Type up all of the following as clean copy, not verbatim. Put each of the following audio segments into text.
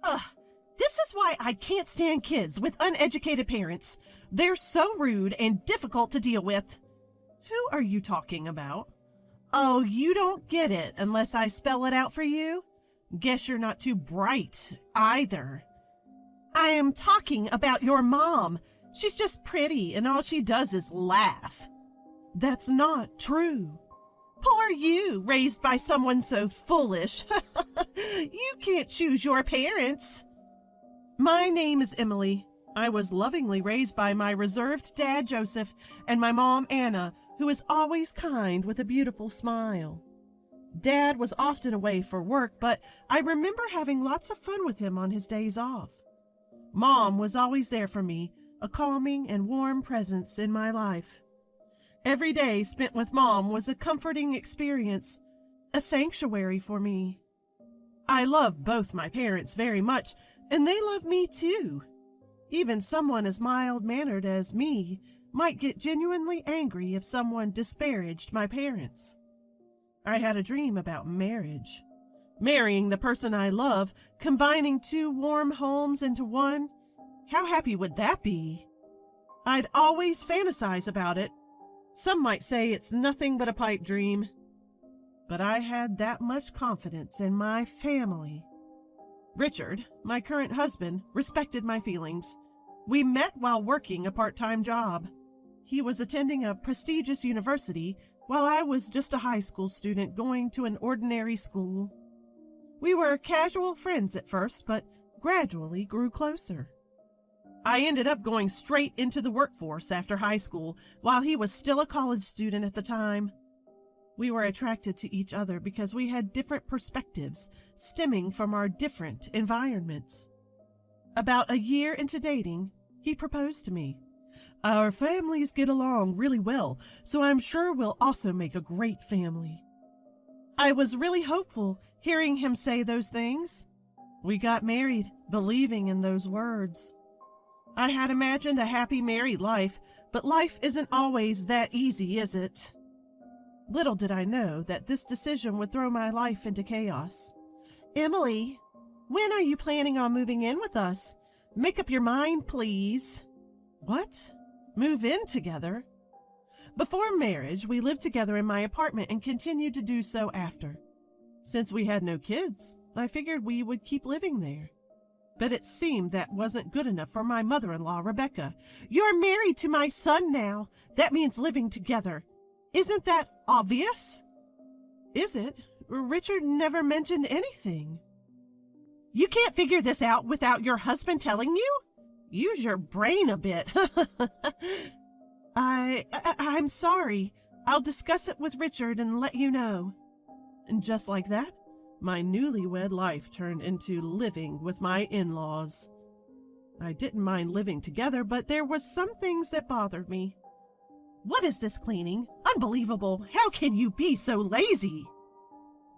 Ugh! This is why I can't stand kids with uneducated parents. They're so rude and difficult to deal with. Who are you talking about? Oh, you don't get it unless I spell it out for you? Guess you're not too bright either. I am talking about your mom. She's just pretty and all she does is laugh. That's not true. Poor you, raised by someone so foolish. You can't choose your parents. My name is Emily. I was lovingly raised by my reserved dad, Joseph, and my mom, Anna, who is always kind with a beautiful smile. Dad was often away for work, but I remember having lots of fun with him on his days off. Mom was always there for me, a calming and warm presence in my life. Every day spent with Mom was a comforting experience, a sanctuary for me. I love both my parents very much, and they love me too. Even someone as mild-mannered as me might get genuinely angry if someone disparaged my parents. I had a dream about marriage. Marrying the person I love, combining two warm homes into one. How happy would that be? I'd always fantasize about it. Some might say it's nothing but a pipe dream. But I had that much confidence in my family. Richard, my current husband, respected my feelings. We met while working a part-time job. He was attending a prestigious university while I was just a high school student going to an ordinary school. We were casual friends at first, but gradually grew closer. I ended up going straight into the workforce after high school while he was still a college student at the time. We were attracted to each other because we had different perspectives stemming from our different environments. About a year into dating, he proposed to me. Our families get along really well, so I'm sure we'll also make a great family. I was really hopeful hearing him say those things. We got married, believing in those words. I had imagined a happy married life, but life isn't always that easy, is it? Little did I know that this decision would throw my life into chaos. Emily, when are you planning on moving in with us? Make up your mind, please. What? Move in together? Before marriage, we lived together in my apartment and continued to do so after. Since we had no kids, I figured we would keep living there. But it seemed that wasn't good enough for my mother-in-law, Rebecca. You're married to my son now. That means living together. Isn't that obvious? Is it? Richard never mentioned anything. You can't figure this out without your husband telling you? Use your brain a bit. I'm sorry. I'll discuss it with Richard and let you know. And just like that, my newlywed life turned into living with my in-laws. I didn't mind living together, but there was some things that bothered me. What is this cleaning? Unbelievable. How can you be so lazy?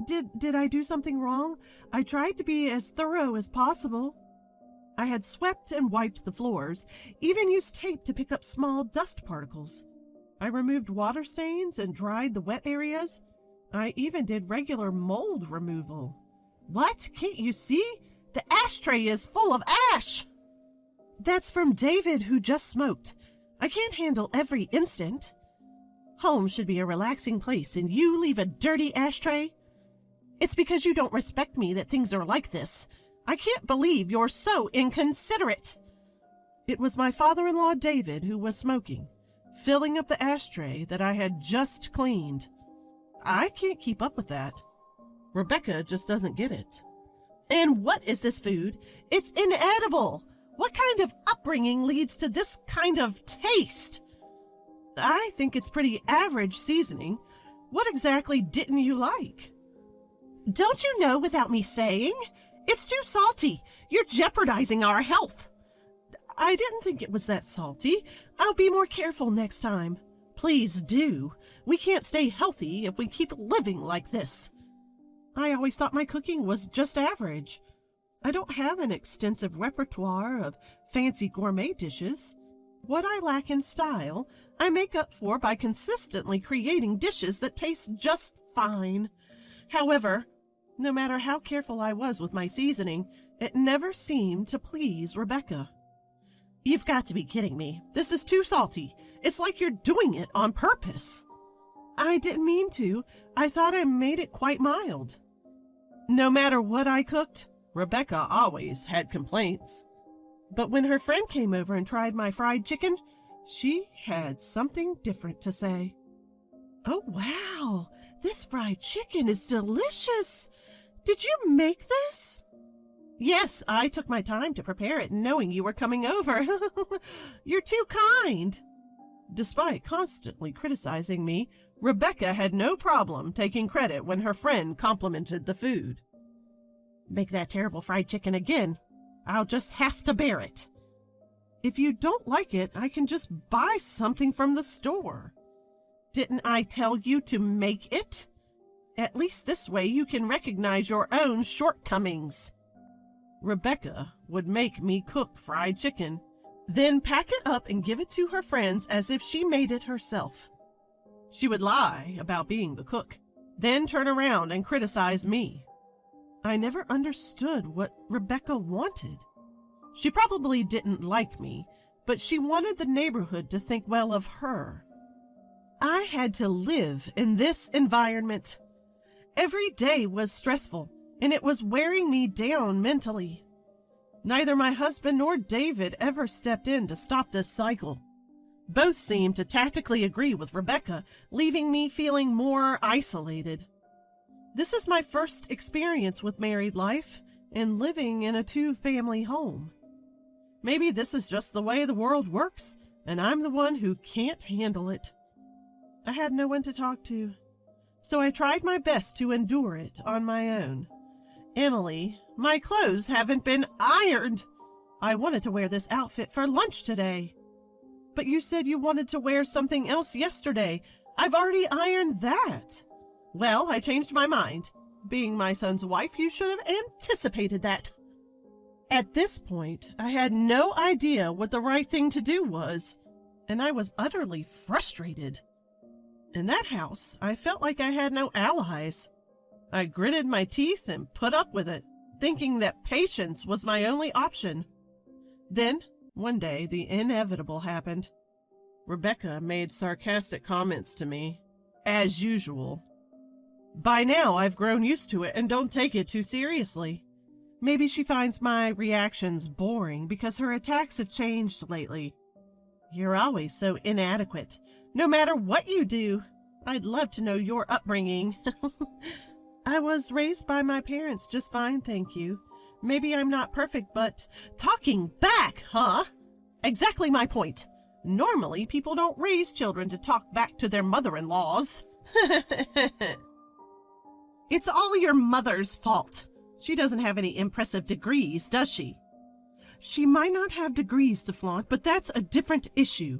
Did I do something wrong? I tried to be as thorough as possible. I had swept and wiped the floors, even used tape to pick up small dust particles. I removed water stains and dried the wet areas. I even did regular mold removal. What? Can't you see? The ashtray is full of ash. That's from David, who just smoked. I can't handle every instant. Home should be a relaxing place, and you leave a dirty ashtray? It's because you don't respect me that things are like this. I can't believe you're so inconsiderate. It was my father-in-law, David, who was smoking, filling up the ashtray that I had just cleaned. I can't keep up with that. Rebecca just doesn't get it. And what is this food? It's inedible. What kind of upbringing leads to this kind of taste? I think it's pretty average seasoning. What exactly didn't you like? Don't you know without me saying? It's too salty. You're jeopardizing our health. I didn't think it was that salty. I'll be more careful next time. Please do. We can't stay healthy if we keep living like this. I always thought my cooking was just average. I don't have an extensive repertoire of fancy gourmet dishes. What I lack in style, I make up for by consistently creating dishes that taste just fine. However, No matter how careful I was with my seasoning, it never seemed to please Rebecca. You've got to be kidding me. This is too salty. It's like you're doing it on purpose. I didn't mean to. I thought I made it quite mild. No matter what I cooked, Rebecca always had complaints. But when her friend came over and tried my fried chicken, she had something different to say. Oh, wow. This fried chicken is delicious. Did you make this? Yes, I took my time to prepare it, knowing you were coming over. You're too kind. Despite constantly criticizing me, Rebecca had no problem taking credit when her friend complimented the food. Make that terrible fried chicken again. I'll just have to bear it. If you don't like it, I can just buy something from the store. Didn't I tell you to make it? At least this way you can recognize your own shortcomings. Rebecca would make me cook fried chicken, then pack it up and give it to her friends as if she made it herself. She would lie about being the cook, then turn around and criticize me. I never understood what Rebecca wanted. She probably didn't like me, but she wanted the neighborhood to think well of her. I had to live in this environment. Every day was stressful, and it was wearing me down mentally. Neither my husband nor David ever stepped in to stop this cycle. Both seemed to tactically agree with Rebecca, leaving me feeling more isolated. This is my first experience with married life and living in a two-family home. Maybe this is just the way the world works, and I'm the one who can't handle it. I had no one to talk to, so I tried my best to endure it on my own. Emily, my clothes haven't been ironed. I wanted to wear this outfit for lunch today. But you said you wanted to wear something else yesterday. I've already ironed that. Well, I changed my mind. Being my son's wife, you should have anticipated that. At this point, I had no idea what the right thing to do was, and I was utterly frustrated. In that house, I felt like I had no allies. I gritted my teeth and put up with it, thinking that patience was my only option. Then, one day, the inevitable happened. Rebecca made sarcastic comments to me, as usual. By now, I've grown used to it and don't take it too seriously. Maybe she finds my reactions boring because her attacks have changed lately. You're always so inadequate, no matter what you do. I'd love to know your upbringing. I was raised by my parents just fine, thank you. Maybe I'm not perfect, but talking back, huh? Exactly my point. Normally, people don't raise children to talk back to their mother-in-laws. It's all your mother's fault. She doesn't have any impressive degrees, does she? She might not have degrees to flaunt, but that's a different issue.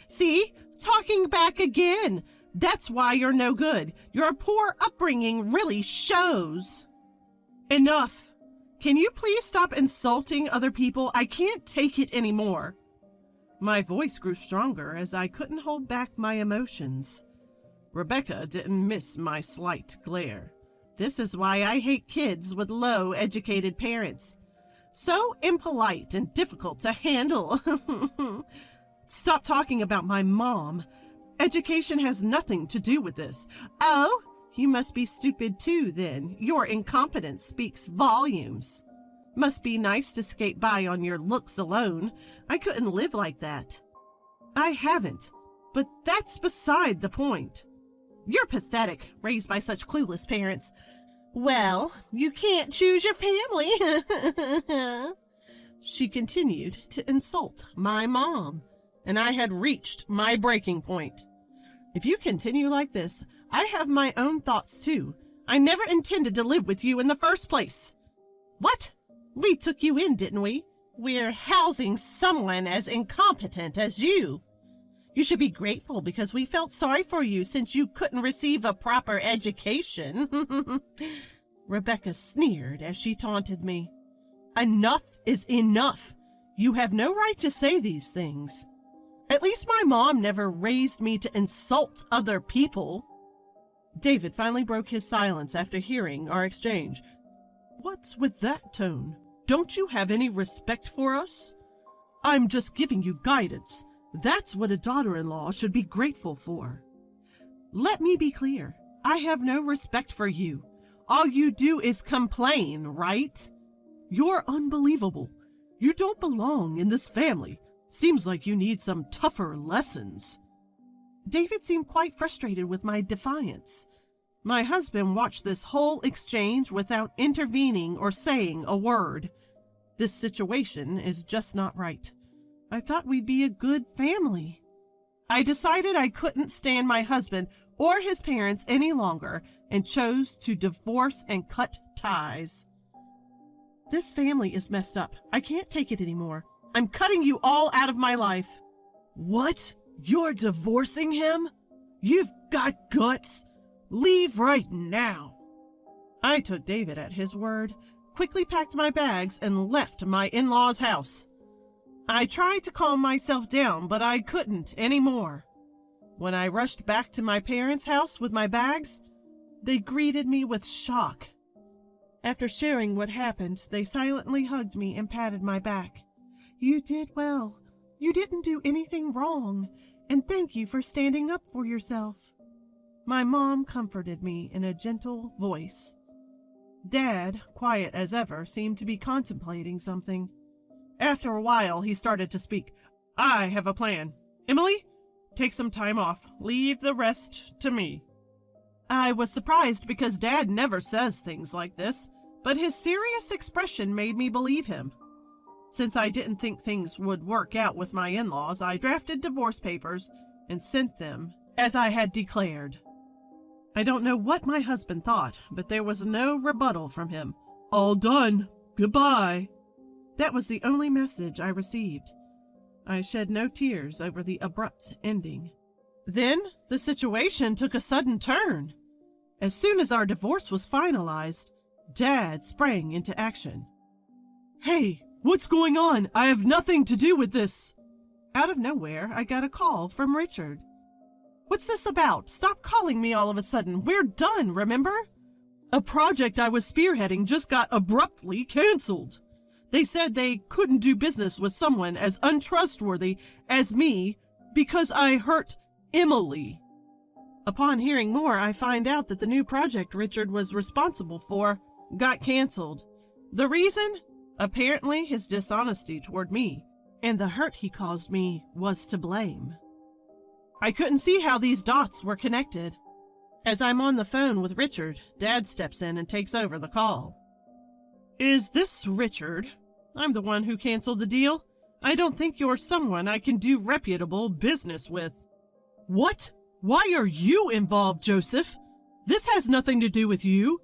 See? Talking back again. That's why you're no good. Your poor upbringing really shows. Enough. Can you please stop insulting other people? I can't take it anymore. My voice grew stronger as I couldn't hold back my emotions. Rebecca didn't miss my slight glare. This is why I hate kids with low-educated parents. So impolite and difficult to handle. Stop talking about my mom. Education has nothing to do with this. Oh, you must be stupid too, then. Your incompetence speaks volumes. Must be nice to skate by on your looks alone. I couldn't live like that. I haven't, but that's beside the point. You're pathetic, raised by such clueless parents. Well, you can't choose your family. She continued to insult my mom, and I had reached my breaking point. If you continue like this, I have my own thoughts too. I never intended to live with you in the first place. What? We took you in, didn't we? We're housing someone as incompetent as you. You should be grateful because we felt sorry for you since you couldn't receive a proper education. Rebecca sneered as she taunted me. Enough is enough. You have no right to say these things. At least my mom never raised me to insult other people. David finally broke his silence after hearing our exchange. What's with that tone? Don't you have any respect for us? I'm just giving you guidance. That's what a daughter-in-law should be grateful for. Let me be clear. I have no respect for you. All you do is complain, right? You're unbelievable. You don't belong in this family. Seems like you need some tougher lessons. David seemed quite frustrated with my defiance. My husband watched this whole exchange without intervening or saying a word. This situation is just not right. I thought we'd be a good family. I decided I couldn't stand my husband or his parents any longer and chose to divorce and cut ties. This family is messed up. I can't take it anymore. I'm cutting you all out of my life. What? You're divorcing him? You've got guts. Leave right now. I took David at his word, quickly packed my bags, and left my in-laws' house. I tried to calm myself down, but I couldn't anymore. When I rushed back to my parents' house with my bags, they greeted me with shock. After sharing what happened, they silently hugged me and patted my back. You did well. You didn't do anything wrong, and thank you for standing up for yourself. My mom comforted me in a gentle voice. Dad, quiet as ever, seemed to be contemplating something. After a while, he started to speak. I have a plan. Emily, take some time off. Leave the rest to me. I was surprised because Dad never says things like this, but his serious expression made me believe him. Since I didn't think things would work out with my in-laws, I drafted divorce papers and sent them as I had declared. I don't know what my husband thought, but there was no rebuttal from him. All done. Goodbye. That was the only message I received. I shed no tears over the abrupt ending. Then the situation took a sudden turn. As soon as our divorce was finalized, Dad sprang into action. Hey, what's going on? I have nothing to do with this. Out of nowhere, I got a call from Richard. What's this about? Stop calling me all of a sudden. We're done, remember? A project I was spearheading just got abruptly canceled. They said they couldn't do business with someone as untrustworthy as me because I hurt Emily. Upon hearing more, I find out that the new project Richard was responsible for got canceled. The reason? Apparently his dishonesty toward me, and the hurt he caused me was to blame. I couldn't see how these dots were connected. As I'm on the phone with Richard, Dad steps in and takes over the call. Is this Richard? I'm the one who canceled the deal. I don't think you're someone I can do reputable business with. What? Why are you involved, Joseph? This has nothing to do with you.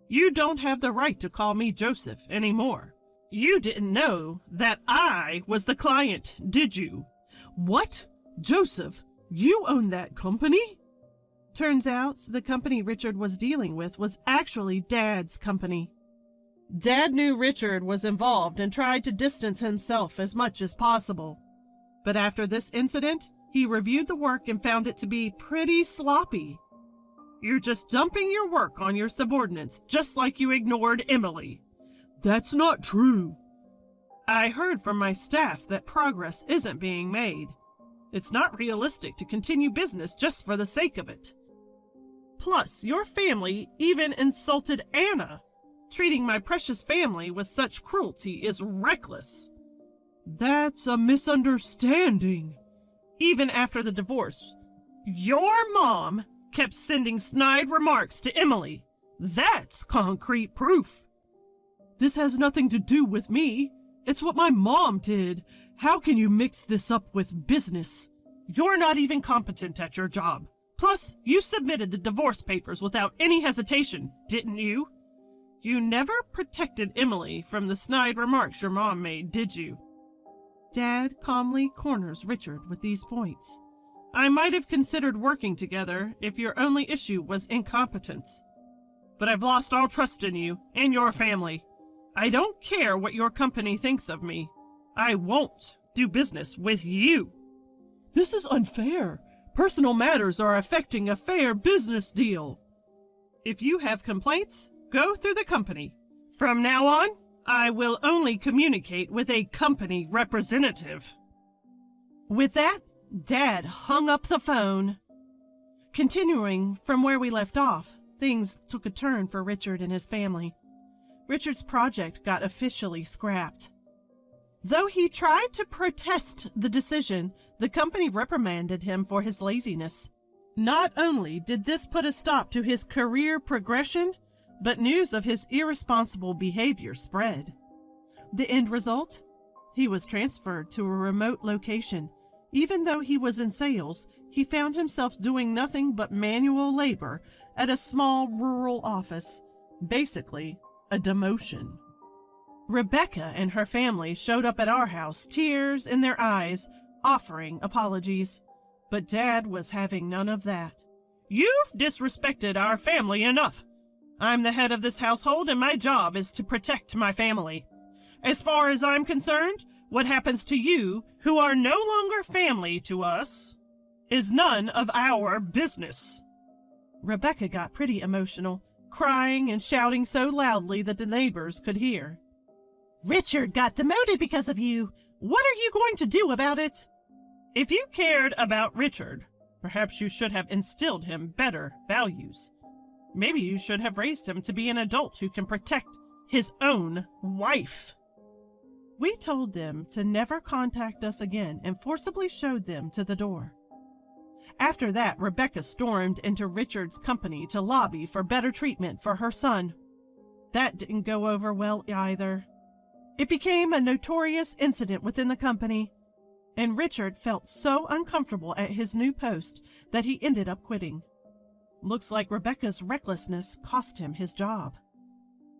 You don't have the right to call me Joseph anymore. You didn't know that I was the client, did you? What? Joseph, you own that company? Turns out the company Richard was dealing with was actually Dad's company. Dad knew Richard was involved and tried to distance himself as much as possible. But after this incident, he reviewed the work and found it to be pretty sloppy. You're just dumping your work on your subordinates, just like you ignored Emily. That's not true. I heard from my staff that progress isn't being made. It's not realistic to continue business just for the sake of it. Plus, your family even insulted Anna. Treating my precious family with such cruelty is reckless. That's a misunderstanding. Even after the divorce, your mom kept sending snide remarks to Emily. That's concrete proof. This has nothing to do with me. It's what my mom did. How can you mix this up with business? You're not even competent at your job. Plus, you submitted the divorce papers without any hesitation, didn't you? You never protected Emily from the snide remarks your mom made, did you? Dad calmly corners Richard with these points. I might have considered working together if your only issue was incompetence. But I've lost all trust in you and your family. I don't care what your company thinks of me. I won't do business with you. This is unfair. Personal matters are affecting a fair business deal. If you have complaints, go through the company. From now on, I will only communicate with a company representative." With that, Dad hung up the phone. Continuing from where we left off, things took a turn for Richard and his family. Richard's project got officially scrapped. Though he tried to protest the decision, the company reprimanded him for his laziness. Not only did this put a stop to his career progression, but news of his irresponsible behavior spread. The end result? He was transferred to a remote location. Even though he was in sales, he found himself doing nothing but manual labor at a small rural office. Basically, a demotion. Rebecca and her family showed up at our house, tears in their eyes, offering apologies. But Dad was having none of that. "You've disrespected our family enough. I'm the head of this household and my job is to protect my family. As far as I'm concerned, what happens to you, who are no longer family to us, is none of our business." Rebecca got pretty emotional, crying and shouting so loudly that the neighbors could hear. "Richard got demoted because of you. What are you going to do about it?" "If you cared about Richard, perhaps you should have instilled him better values. Maybe you should have raised him to be an adult who can protect his own wife." We told them to never contact us again and forcibly showed them to the door. After that, Rebecca stormed into Richard's company to lobby for better treatment for her son. That didn't go over well either. It became a notorious incident within the company, and Richard felt so uncomfortable at his new post that he ended up quitting. Looks like Rebecca's recklessness cost him his job.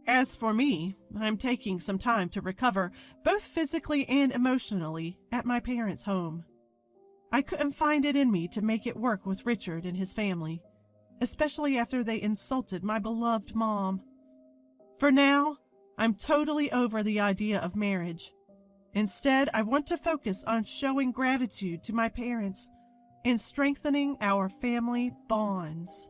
As for me, I'm taking some time to recover, both physically and emotionally, at my parents' home. I couldn't find it in me to make it work with Richard and his family, especially after they insulted my beloved mom. For now, I'm totally over the idea of marriage. Instead, I want to focus on showing gratitude to my parents and strengthening our family bonds.